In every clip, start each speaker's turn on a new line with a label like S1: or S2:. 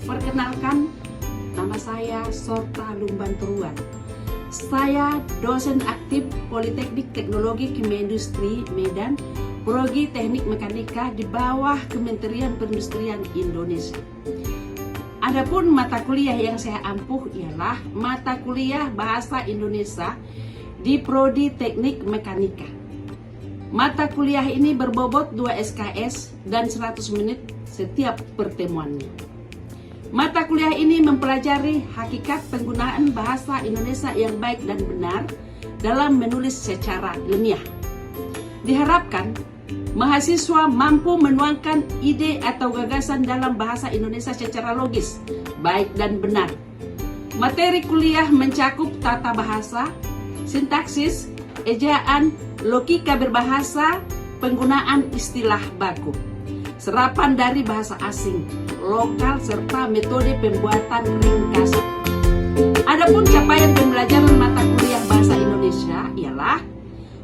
S1: Perkenalkan, nama saya Sorta Lumbanturuan. Saya dosen aktif Politeknik Teknologi Kimia Industri Medan, Prodi Teknik Mekanika di bawah Kementerian Perindustrian Indonesia. Adapun mata kuliah yang saya ampuh ialah mata kuliah Bahasa Indonesia di Prodi Teknik Mekanika. Mata kuliah ini berbobot 2 SKS dan 100 menit setiap pertemuannya. Mata kuliah ini mempelajari hakikat penggunaan bahasa Indonesia yang baik dan benar dalam menulis secara ilmiah. Diharapkan mahasiswa mampu menuangkan ide atau gagasan dalam bahasa Indonesia secara logis, baik dan benar. Materi kuliah mencakup tata bahasa, sintaksis, ejaan, logika berbahasa, penggunaan istilah baku, serapan dari bahasa asing, lokal, serta metode pembuatan ringkasan. Adapun capaian pembelajaran mata kuliah Bahasa Indonesia ialah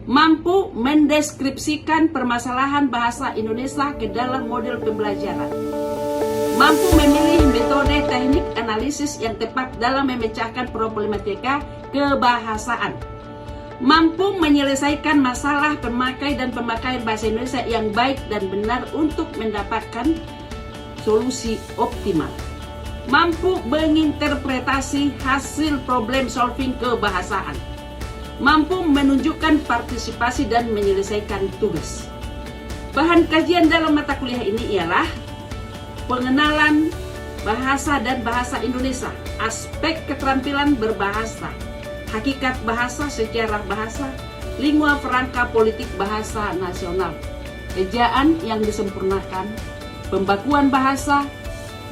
S1: mampu mendeskripsikan permasalahan bahasa Indonesia ke dalam model pembelajaran, mampu memilih metode teknik analisis yang tepat dalam memecahkan problematika kebahasaan, mampu menyelesaikan masalah pemakai dan pemakaian bahasa Indonesia yang baik dan benar untuk mendapatkan solusi optimal, mampu menginterpretasi hasil problem solving kebahasaan, mampu menunjukkan partisipasi dan menyelesaikan tugas. Bahan kajian dalam mata kuliah ini ialah pengenalan bahasa dan bahasa Indonesia, aspek keterampilan berbahasa, hakikat bahasa, sejarah bahasa, lingua franca politik bahasa nasional, ejaan yang disempurnakan, pembakuan bahasa,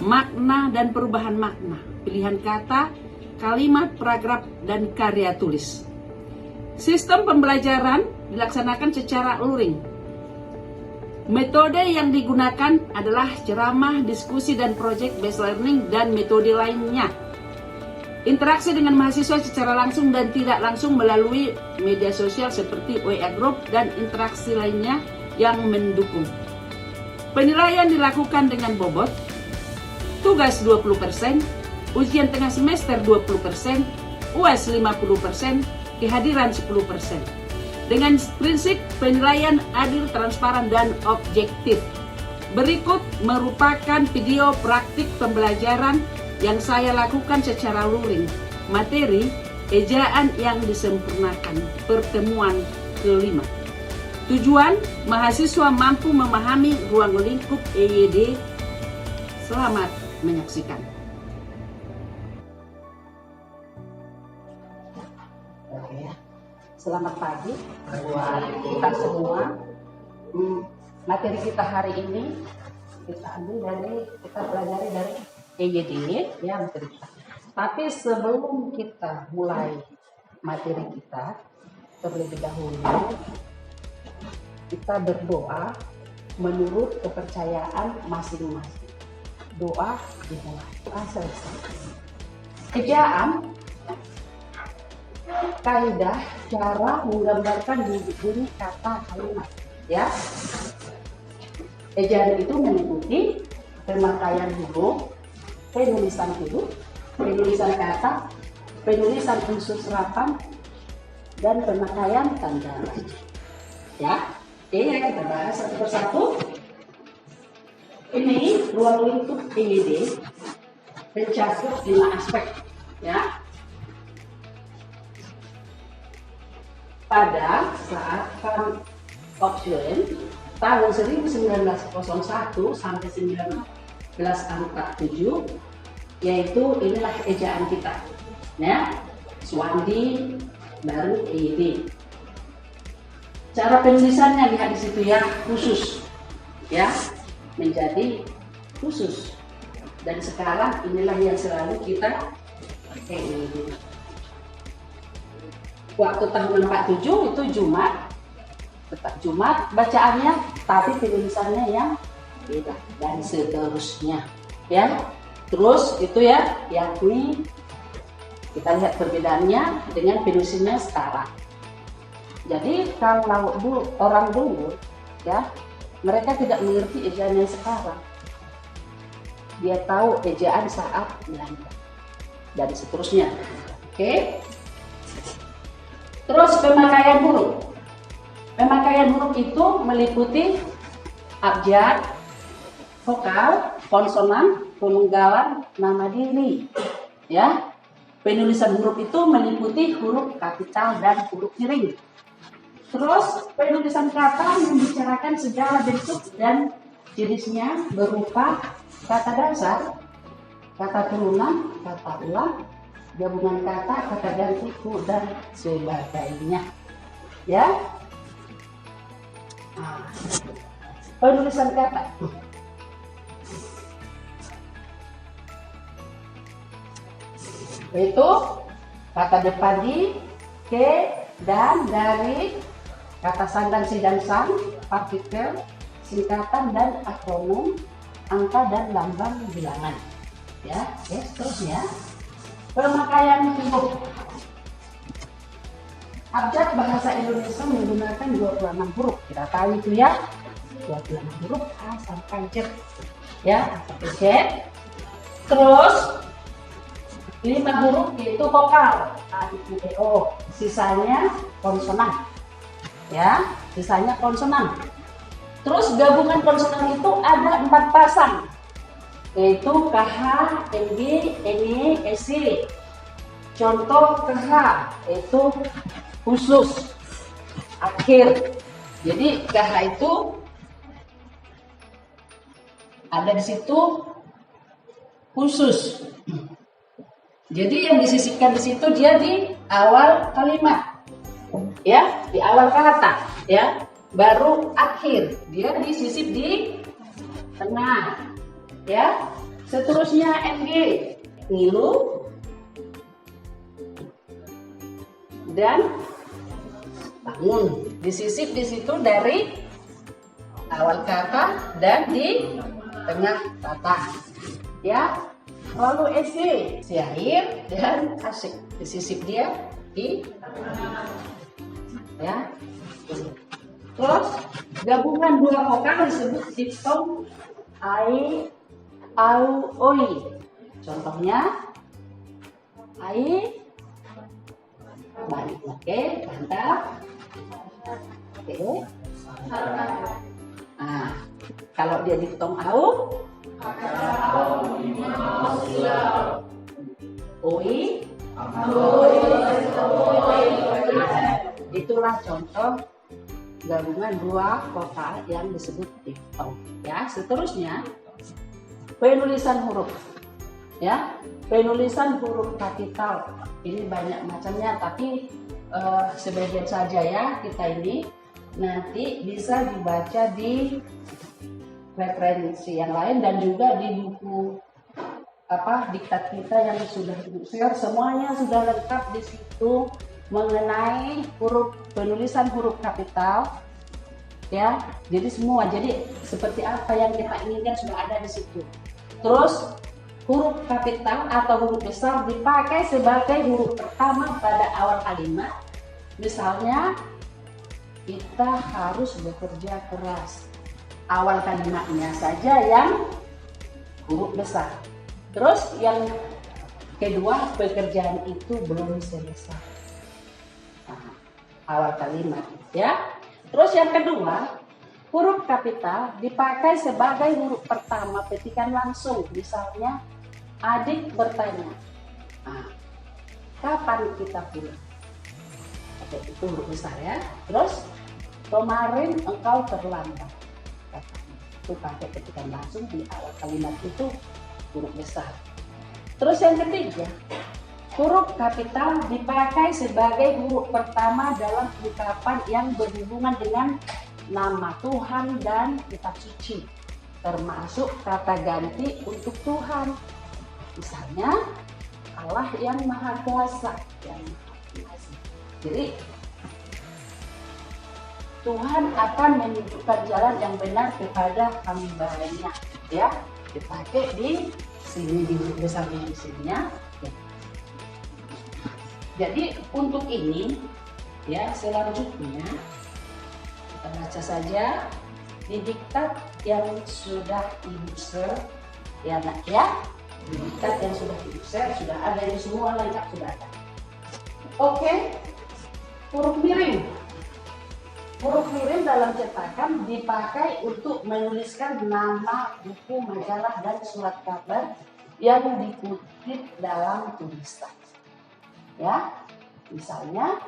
S1: makna dan perubahan makna, pilihan kata, kalimat, paragraf, dan karya tulis. Sistem pembelajaran dilaksanakan secara luring. Metode yang digunakan adalah ceramah, diskusi, dan project based learning dan metode lainnya. Interaksi dengan mahasiswa secara langsung dan tidak langsung melalui media sosial seperti WA Group dan interaksi lainnya yang mendukung. Penilaian dilakukan dengan bobot, tugas 20%, ujian tengah semester 20%, UAS 50%, kehadiran 10%. Dengan prinsip penilaian adil, transparan, dan objektif. Berikut merupakan video praktik pembelajaran yang saya lakukan secara luring. Materi ejaan yang disempurnakan, pertemuan kelima. Tujuan mahasiswa mampu memahami ruang lingkup EYD. Selamat menyaksikan. Selamat pagi buat kita semua. Materi kita hari ini kita pelajari dari EYD ya materi kita. Tapi sebelum kita mulai materi kita, terlebih dahulu kita berdoa menurut kepercayaan masing-masing. Doa dimulai. Selesai. Ejaan, kaidah cara menggambarkan bunyi kata kalimat. Ya, ejaan itu meliputi pemakaian huruf, penulisan huruf, penulisan kata, penulisan unsur serapan, dan pemakaian tanda. Ya, oke, kita bahas satu persatu. Ini ruang lingkup EYD mencakup 5 aspek. Ya, pada saat Van Opswellen tahun 1901 sampai 1947, yaitu inilah ejaan kita, ya, Swandi baru EYD. Cara penulisannya lihat di situ ya, khusus, ya, menjadi khusus. Dan sekarang inilah yang selalu kita pakai EYD. Waktu tahun 47 itu Jumat, tetap Jumat bacaannya, tapi penulisannya yang beda dan seterusnya. Ya, terus itu ya, yakni kita lihat perbedaannya dengan penulisannya sekarang. Jadi kalau orang dulu ya, mereka tidak mengerti ejaannya sekarang. dia tahu ejaan saat Belanda dan seterusnya. Oke. Terus pemakaian huruf. Pemakaian huruf itu meliputi abjad, vokal, konsonan, penunggalan, nama diri. Ya. Penulisan huruf itu meliputi huruf kapital dan huruf miring. Terus penulisan kata membicarakan segala bentuk dan jenisnya berupa kata dasar, kata turunan, kata ulang, gabungan kata, kata ganti, dan sebagainya. Ya. Penulisan kata. Itu kata depan di, ke, dan, dari, kata sang dan si dan sang, partikel, singkatan dan akronim, angka dan lambang bilangan. Ya, oke, seterusnya pemakaian huruf. Abjad bahasa Indonesia menggunakan 26 huruf. Kita tahu itu ya, 26 huruf A sampai Z. Ya, sampai Z. Terus 5 huruf yaitu vokal A, I, U, E, O. Sisanya konsonan. Ya, sisanya konsonan. Terus gabungan konsonan itu ada 4 pasang, yaitu KH, MG, NE, SC. Contoh KH itu khusus, akhir. Jadi KH itu ada di situ khusus. Jadi yang disisipkan di situ dia di awal kalimat, ya, di awal kata, ya. Baru akhir dia disisip di tengah, ya. Seterusnya NG, ngilu dan bangun, disisip di situ dari awal kata dan di tengah kata, ya. Lalu SC, syair dan asik, disisip dia di ya. Terus gabungan 2 vokal disebut difton ai, au, oi. Contohnya ai, balik, oke, mantap. Oke. Nah, kalau dia difton au, oi, itulah contoh gabungan 2 vokal yang disebut difton. Ya, seterusnya penulisan huruf. Ya, penulisan huruf kapital. Ini banyak macamnya, tapi sebagian saja ya kita ini. Nanti bisa dibaca di referensi yang lain dan juga di buku diktat kita yang sudah Ibu share, semuanya sudah lengkap di situ mengenai penulisan huruf kapital, ya. Jadi semua, jadi seperti apa yang kita inginkan sudah ada di situ. Terus huruf kapital atau huruf besar dipakai sebagai huruf pertama pada awal kalimat. Misalnya kita harus bekerja keras, awal kalimatnya saja yang huruf besar. Terus yang kedua, pekerjaan itu belum selesai. Nah, awal kalimat, ya. Terus yang kedua, huruf kapital dipakai sebagai huruf pertama petikan langsung. Misalnya, adik bertanya, nah, kapan kita pulang? Oke, itu huruf besar ya. Terus, kemarin engkau terlambat. Itu pakai petikan langsung di awal kalimat itu huruf besar. Terus yang ketiga, huruf kapital dipakai sebagai huruf pertama dalam ungkapan yang berhubungan dengan nama Tuhan dan kitab suci, termasuk kata ganti untuk Tuhan. Misalnya Allah yang Maha Kuasa, yang jadi Tuhan akan menunjukkan jalan yang benar kepada hamba-Nya, ya. Dipakai di sini di huruf besarnya di sininya. Jadi untuk ini, ya, selanjutnya kita baca saja di diktat yang sudah Ibu share Ya nak ya, predikat yang sudah di-share sudah ada, ini semua lengkap sudah ada. Oke, huruf miring. Huruf miring dalam cetakan dipakai untuk menuliskan nama buku, majalah, dan surat kabar yang dikutip dalam tulisan. Ya, misalnya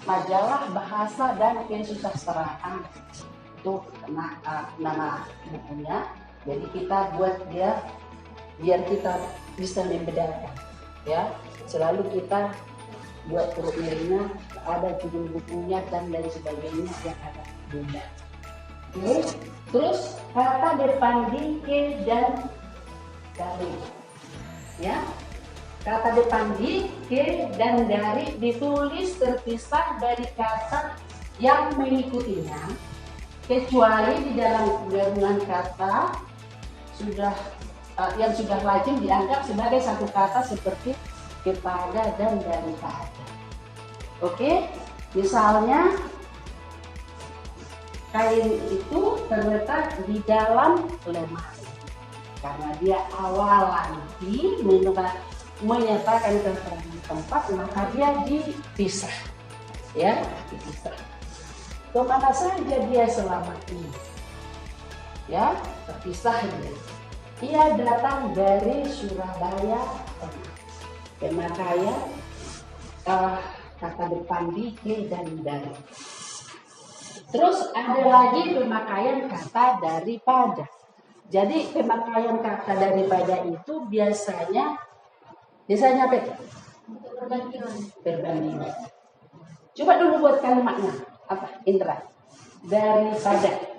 S1: majalah bahasa dan kesusastraan itu nama bukunya. Jadi kita buat dia biar kita bisa membedakan. Ya, selalu kita buat huruf miringnya, ada judul bukunya dan lain sebagainya yang ada bunda. Oke. Terus kata depan di, ke, dan dari. Ya, kata depan di, ke, dan dari ditulis terpisah dari kata yang mengikutinya, kecuali di dalam gabungan kata yang sudah lazim dianggap sebagai satu kata seperti kepada dan daripada. Oke, misalnya kain itu terletak di dalam lemari karena dia awalan menyatakan keterangan tempat, maka dia dipisah. Ya, dipisah. Kemana saja dia selama ini? Ya, terpisah dia. Ia datang dari Surabaya. Pemakaian kata depan di, ke, dan dari. Terus ada lagi pemakaian kata daripada. Jadi pemakaian kata daripada itu biasanya apa? Perbandingan. Coba dulu buat kalimatnya. Apa? Indra. Daripada.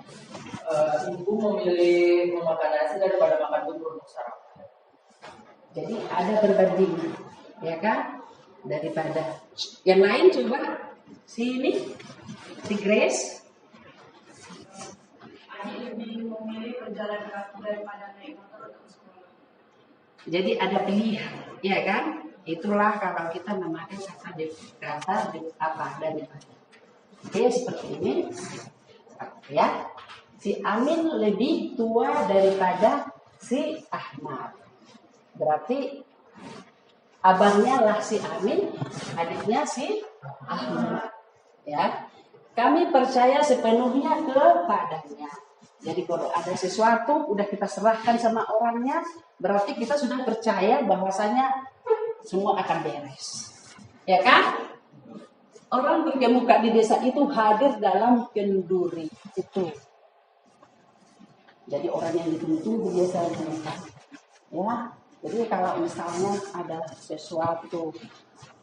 S2: Ibu memilih memakan nasi daripada makan bubur untuk sarapan.
S1: Jadi ada perbandingan, ya kan? Daripada. Yang lain coba sini, si Grace.
S3: Adik lebih memilih berjalan kaki daripada naik motor untuk sekolah.
S1: Jadi ada pilihan, ya kan? Itulah kalau kita memakai kata apa daripada. Oke, seperti ini. Ya. Si Amin lebih tua daripada si Ahmad. Berarti abangnya lah si Amin, adiknya si Ahmad. Ya. Kami percaya sepenuhnya kepadanya. Jadi kalau ada sesuatu udah kita serahkan sama orangnya, berarti kita sudah percaya bahwasanya semua akan beres. Ya kan? Orang bergemuka di desa itu hadir dalam kenduri itu. Jadi orang yang ditunggu biasanya. Ya. Jadi kalau misalnya ada sesuatu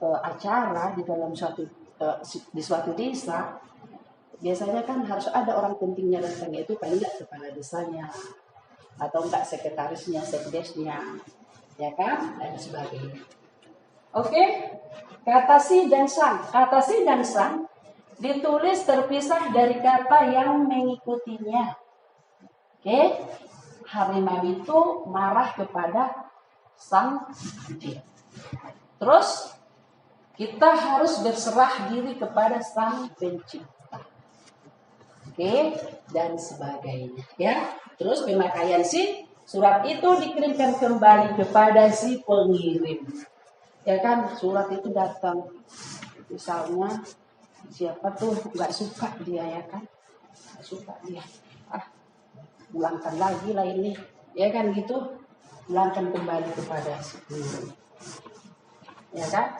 S1: acara di dalam di suatu desa, biasanya kan harus ada orang pentingnya datang, itu paling nggak kepala desanya atau enggak sekretarisnya, sekdesnya, ya kan, dan sebagainya. Oke, kata si dan sang. Kata si dan sang ditulis terpisah dari kata yang mengikutinya. Oke, harimau itu marah kepada sang jin. Terus kita harus berserah diri kepada sang pencipta. Oke, dan sebagainya. Ya, terus pemakaian si surat itu dikirimkan kembali kepada si pengirim. Ya kan, surat itu datang. Misalnya siapa tuh nggak suka dia, ya kan? Nggak suka dia. Pulangkan lagi lah ini, ya kan gitu, pulangkan kembali kepada si pengirim, ya kan,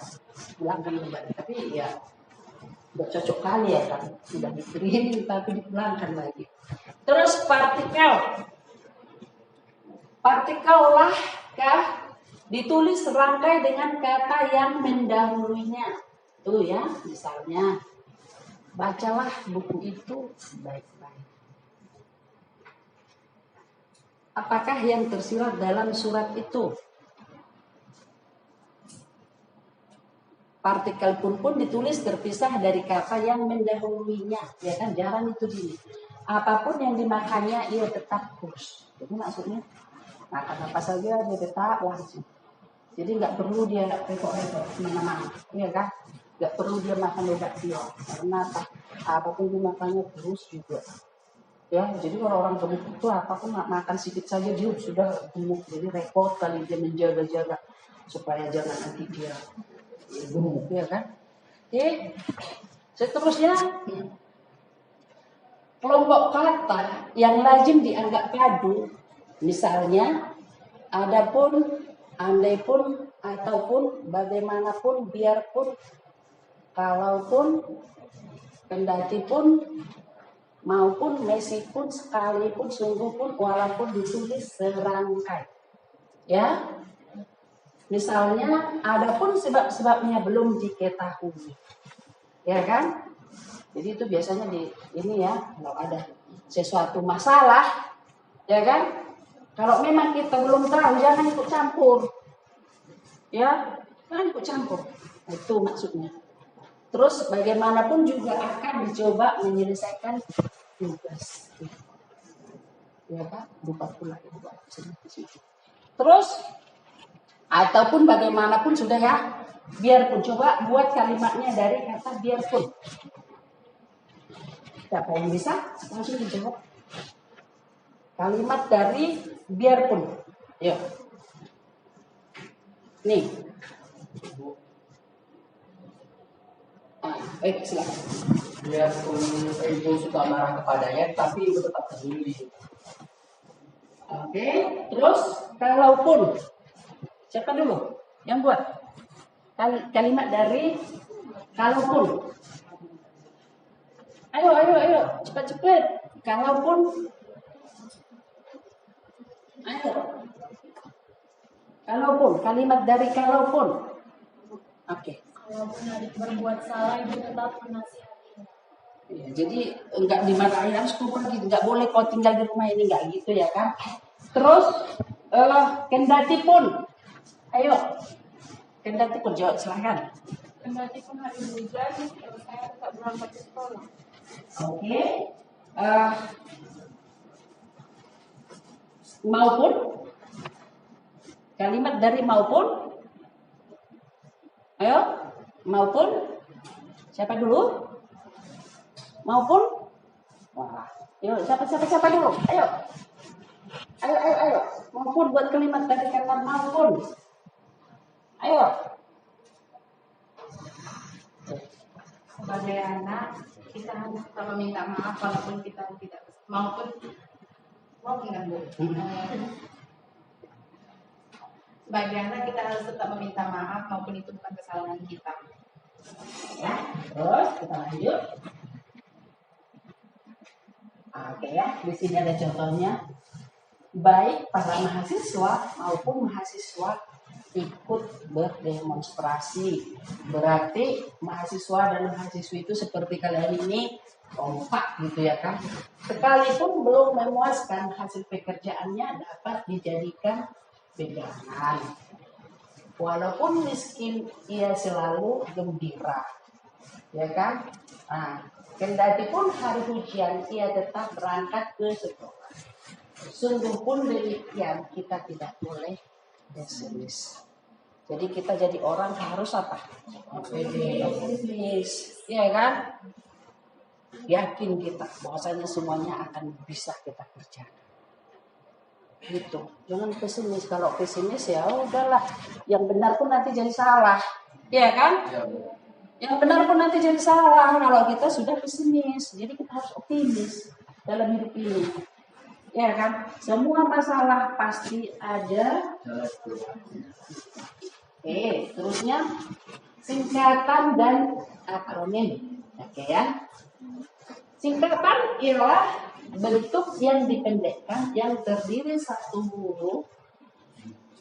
S1: pulangkan kembali. Tapi ya udah cocok kali ya kan, sudah dikirim tapi dipulangkan lagi. Terus partikel lah kah ditulis serangkai dengan kata yang mendahulunya. Tuh ya, misalnya bacalah buku itu baik-baik. Apakah yang tersirat dalam surat itu? Partikel pun ditulis terpisah dari kata yang mendahulunya. Ya kan, jarang itu gini. Apapun yang dimakannya, ia tetap kurs. Jadi maksudnya, makan apa saja dia tetap langsung. Jadi nggak perlu dia repot-repot kemana-mana. Ya kan? Nggak perlu dia makan obat dia. Karena apapun dimakannya terus juga. Ya, jadi kalau orang gemuk itu apapun makan sedikit saja dia sudah gemuk. Jadi repot kali dia menjaga-jaga supaya jangan nanti dia gemuk, ya kan? Oke, seterusnya kelompok kata yang lazim dianggap padu, misalnya adapun, andaipun, ataupun, bagaimanapun, biarpun, kalaupun, kendatipun, maupun, meskipun, sekalipun, sungguh pun, walaupun ditulis serangkai. Ya, misalnya adapun sebab-sebabnya belum diketahui. Ya kan? Jadi itu biasanya di ini ya, kalau ada sesuatu masalah, ya kan? Kalau memang kita belum tahu, jangan ikut campur. Ya, jangan ikut campur. Itu maksudnya. Terus bagaimanapun juga akan dicoba menyelesaikan tugas. Ya Pak, lupa pula. Terus ataupun bagaimanapun sudah ya, biarpun. Coba buat kalimatnya dari kata biarpun. Siapa yang bisa? Langsung dijawab. Kalimat dari biarpun. Yuk. Nih. Silakan.
S2: Biarpun ibu suka marah kepadanya, tapi ibu tetap peduli.
S1: Oke, terus kalaupun. Siapa dulu yang buat? Kalimat dari kalaupun. Ayo, cepat. Kalaupun. Ayo. Kalaupun, kalimat dari kalaupun. Oke.
S3: Walaupun adik berbuat salah, ibu tetap menasihatinya.
S1: Ya, jadi enggak dimarahin harus kau pergi, enggak boleh kau tinggal di rumah ini, enggak gitu ya kan? Terus kendati pun, ayo, kendati pun jawab silahkan.
S3: Kendati pun hari hujan, saya tetap berangkat ke sekolah.
S1: Oke. Maupun, kalimat dari maupun, ayo, maupun, siapa dulu? Maupun, wah, yuk, siapa dulu? Ayo, maupun buat kalimat dari kata maupun, ayo.
S3: Sebagai anak, kita harus tetap meminta maaf walaupun kita tidak maupun enggak Bu. Sebagai anak kita harus tetap meminta maaf maupun itu bukan kesalahan kita.
S1: Ya, terus kita lanjut. Oke ya, di sini ada contohnya. Baik para mahasiswa maupun mahasiswa ikut berdemonstrasi. Berarti mahasiswa dan mahasiswi itu seperti kalian ini kompak gitu ya kan. Sekalipun belum memuaskan, hasil pekerjaannya dapat dijadikan pegangan. Walaupun miskin, ia selalu gembira. Ya kan? Nah, kendati pun hari hujan, ia tetap berangkat ke sekolah. Sungguh pun demikian, kita tidak boleh pesimis. Jadi kita jadi orang harus apa? Optimis, ya kan? Yakin kita bahwasanya semuanya akan bisa kita kerjakan. Gitu. Jangan pesimis. Kalau pesimis ya udahlah. Yang benar pun nanti jadi salah, ya kan? Yang benar pun nanti jadi salah kalau kita sudah pesimis. Jadi kita harus optimis dalam hidup ini. Ya kan? Semua masalah pasti ada. Oke, terusnya singkatan dan akronim. Oke ya. Singkatan ialah bentuk yang dipendekkan yang terdiri satu huruf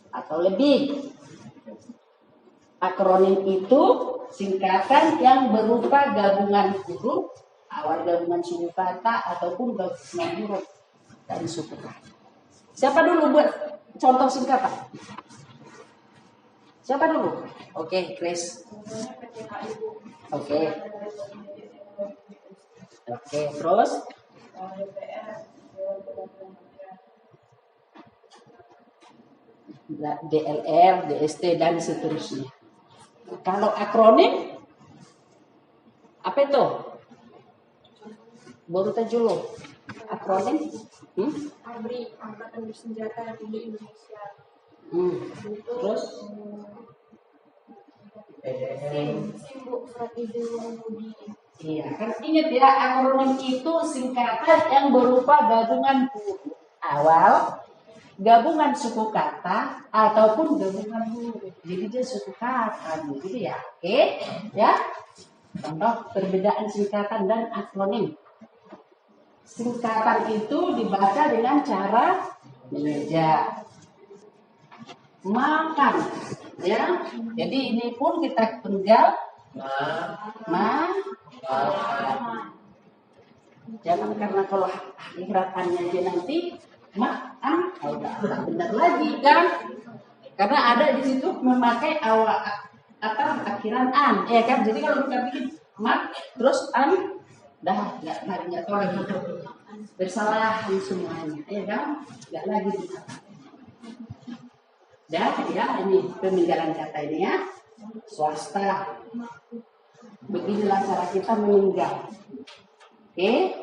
S1: atau lebih. Akronim itu singkatan yang berupa gabungan huruf, awal gabungan suku kata ataupun gabungan huruf dari suku kata. Siapa dulu buat contoh singkatan? Siapa dulu? Oke, Chris. Oke, terus? DLR, DST dan seterusnya. Kalau akronim apa itu? Baru dulu. Akronim?
S3: ABRI, Angkatan Bersenjata Republik Indonesia.
S1: Terus?
S3: Simbol Surat Izin Mengemudi.
S1: Iya, kan ingat ya, akronim itu singkatan yang berupa gabungan huruf awal, gabungan suku kata, ataupun gabungan huruf. Jadi dia suku kata, gitu ya. Oke, ya. Contoh perbedaan singkatan dan akronim. Singkatan itu dibaca dengan cara mengeja, makan, ya. Jadi ini pun kita penggal jangan karena kalau akhiratannya aja nanti udah benar lagi kan, karena ada di situ memakai awal akhiran an, ya kan. Jadi kalau kita bikin mak terus an, dah nggak tahu lagi, bersalahan semuanya, ya kan, nggak lagi benar. Ya, ini peminggalan kata ini ya. Swasta. Beginilah cara kita meninggal. Oke.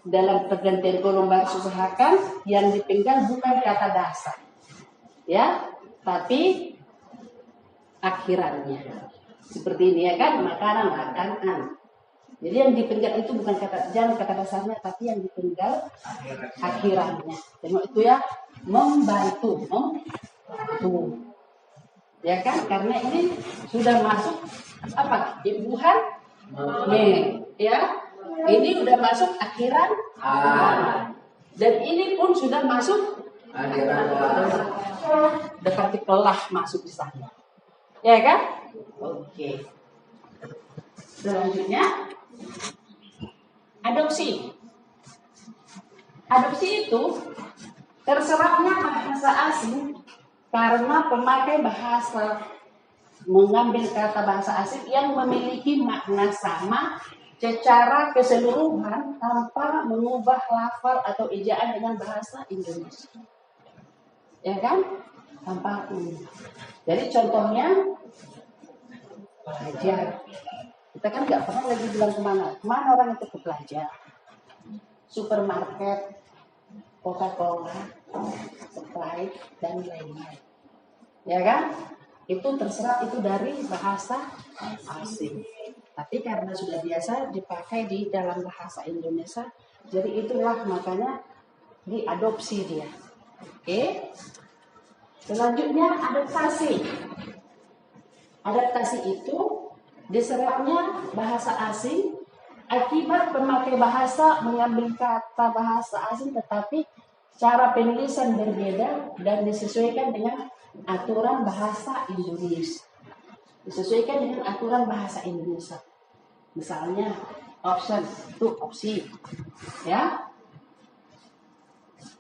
S1: Dalam pergantian kolom baris usahakan yang dipenggal bukan kata dasar. Ya, tapi akhirannya. Seperti ini ya kan, makanan, makanan. Jadi yang dipenggal itu bukan jangan kata dasarnya, tapi yang dipenggal akhirannya. Tengok itu ya, membantu. Ya kan, karena ini sudah masuk apa? Imbuhan ya. Ini sudah masuk akhiran dan ini pun sudah masuk dekat pelah masuk di sana. Ya kan? Oke. Selanjutnya adopsi. Adopsi itu terserapnya bahasa asing karena pemakai bahasa mengambil kata bahasa asing yang memiliki makna sama secara keseluruhan tanpa mengubah lafal atau ejaan dengan bahasa Indonesia. Ya kan? Tanpa Jadi contohnya belajar. Kita kan nggak pernah lagi bilang kemana orang itu belajar. Supermarket, Coca-Cola, Sprite, dan lain-lain. Ya kan? Itu terserap itu dari bahasa asing. Tapi karena sudah biasa dipakai di dalam bahasa Indonesia, jadi itulah makanya diadopsi dia. Oke? Selanjutnya adaptasi. Adaptasi itu diserapnya bahasa asing akibat pemakai bahasa mengambil kata bahasa asing tetapi cara penulisan berbeda dan disesuaikan dengan aturan bahasa Indonesia. Disesuaikan dengan aturan bahasa Indonesia. Misalnya option itu opsi. Ya.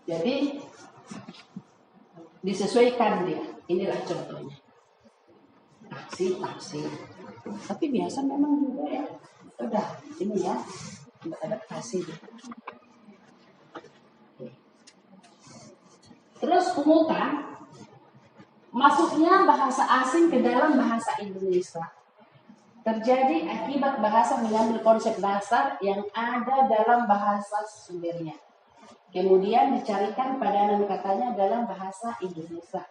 S1: Jadi disesuaikan dia. Inilah contohnya. Taksi. Tapi biasa memang juga ya. Udah, ini ya. Adaptasi. Terus pungutan. Masuknya bahasa asing ke dalam bahasa Indonesia terjadi akibat bahasa mengambil konsep dasar yang ada dalam bahasa sumbernya. Kemudian dicarikan padanan katanya dalam bahasa Indonesia.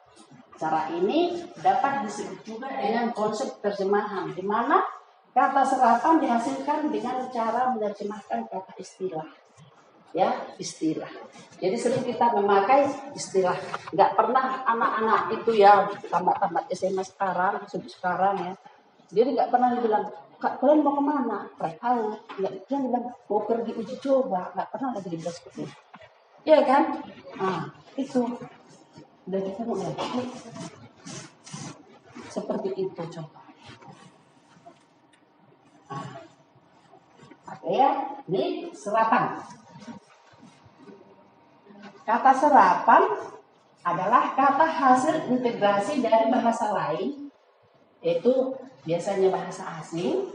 S1: Cara ini dapat disebut juga dengan konsep terjemahan, di mana kata serapan dihasilkan dengan cara menerjemahkan kata istilah. Ya, istilah. Jadi sering kita memakai istilah. Nggak pernah anak-anak itu ya tamat SMA sekarang ya. Jadi nggak pernah dibilang, Kak, kalian mau kemana? Tahu. Nggak pernah bilang mau pergi uji coba. Nggak pernah lagi dibilang seperti itu. Iya kan? Nah, itu udah kita mulai. Seperti itu coba. Oke ya, ini serapan. Kata serapan adalah kata hasil integrasi dari bahasa lain, yaitu biasanya bahasa asing,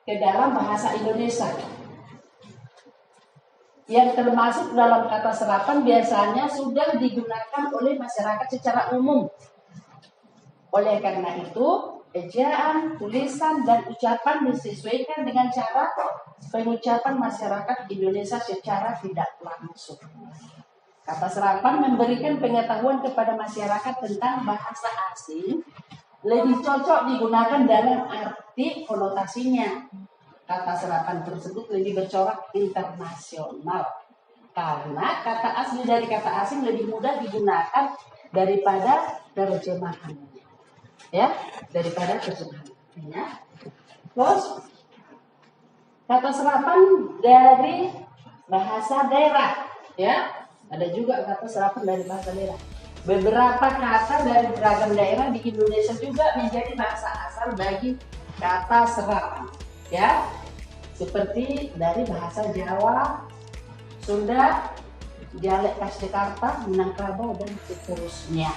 S1: ke dalam bahasa Indonesia. Yang termasuk dalam kata serapan biasanya sudah digunakan oleh masyarakat secara umum. Oleh karena itu, ejaan, tulisan, dan ucapan disesuaikan dengan cara pengucapan masyarakat Indonesia secara tidak langsung. Kata serapan memberikan pengetahuan kepada masyarakat tentang bahasa asing lebih cocok digunakan dalam arti konotasinya. Kata serapan tersebut lebih bercorak internasional karena kata asli dari kata asing lebih mudah digunakan daripada terjemahannya. Ya, daripada terjemahannya. Terus kata serapan dari bahasa daerah, ya. Ada juga kata serapan dari bahasa daerah. Beberapa kata dari beragam daerah di Indonesia juga menjadi bahasa asal bagi kata serapan, ya. Seperti dari bahasa Jawa, Sunda, dialek khas Jakarta, Minangkabau dan seterusnya.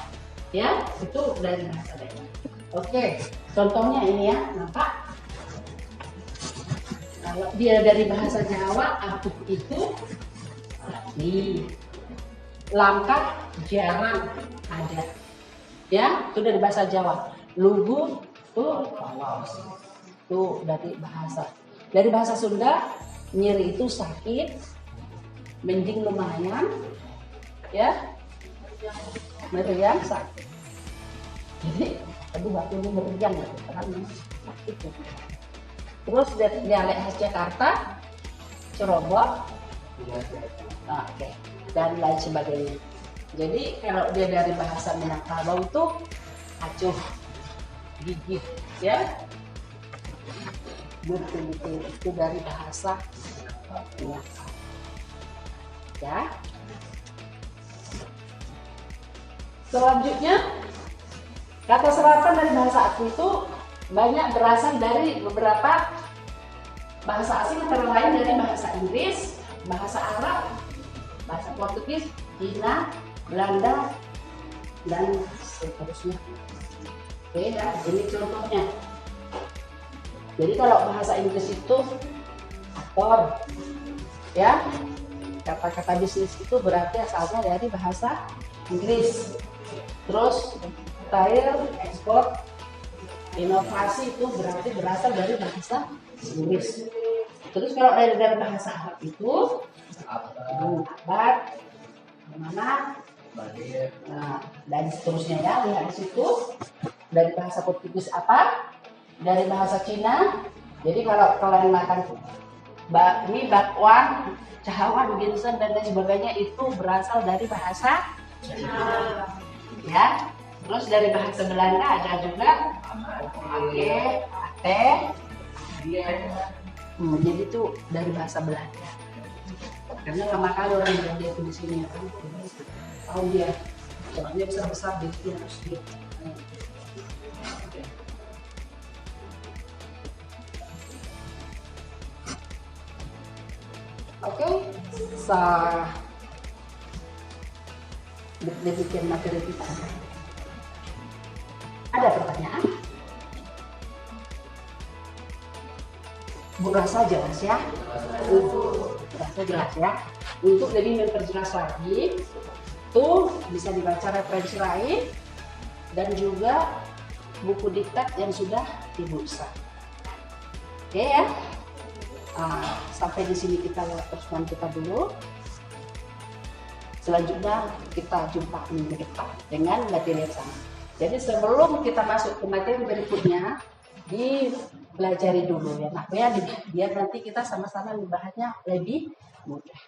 S1: Ya, itu dari bahasa daerah. Oke, contohnya ini ya, nampak? Kalau dia dari bahasa Jawa, aku itu nih. Langkah jarang ada, ya itu dari bahasa Jawa. Lugu tuh tuh dari bahasa Sunda, nyeri itu sakit, menjing lumayan, ya meriang sakit. Jadi aduh waktu ini meriang karena sakit. Terus dari dialek khas Jakarta, Cerobot, oke. Dan lain sebagainya. Jadi kalau dia dari bahasa Minangkabau itu acuh, gigih, ya. Betul-betul itu dari bahasa Minangkabau. Ya. Selanjutnya kata serapan dari bahasa asing itu banyak berasal dari beberapa bahasa asing, antara lain dari bahasa Inggris, bahasa Arab, bahasa Portugis, Cina, Belanda, dan seterusnya. Oke, ya, ini contohnya. Jadi kalau bahasa Inggris itu aktor, ya, kata-kata bisnis itu berarti asalnya dari bahasa Inggris. Terus retail, ekspor, inovasi itu berarti berasal dari bahasa Inggris. Terus kalau dari bahasa Arab itu abad, mana, dan seterusnya ya, lihat di situ. Dari bahasa Portugis apa? Dari bahasa Cina. Jadi kalau kalian makan bakmi, bakwan, cahawan, ginseng dan lain sebagainya itu berasal dari bahasa Cina. Ya. Terus dari bahasa Belanda ada juga ate, jadi itu dari bahasa Belanda. Karena lama kali orang Belanda itu di sini kan, tahu dia, soalnya besar-besar di sini harus dia. Oke, demikian materi kita. Ada pertanyaan? Bu Rasa jelas ya? Rasa jelas ya? Untuk lebih memperjelas lagi, tuh bisa dibaca referensi lain dan juga buku diktat yang sudah dibuat. Oke ya? Sampai di sini kita lihat pertemuan kita dulu. Selanjutnya kita jumpa minggu depan dengan materi yang sama. Jadi sebelum kita masuk ke materi berikutnya, dipelajari dulu ya, makanya biar nanti kita sama-sama membahasnya lebih mudah.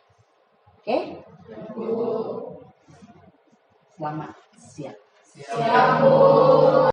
S1: Oke? Selamat siang.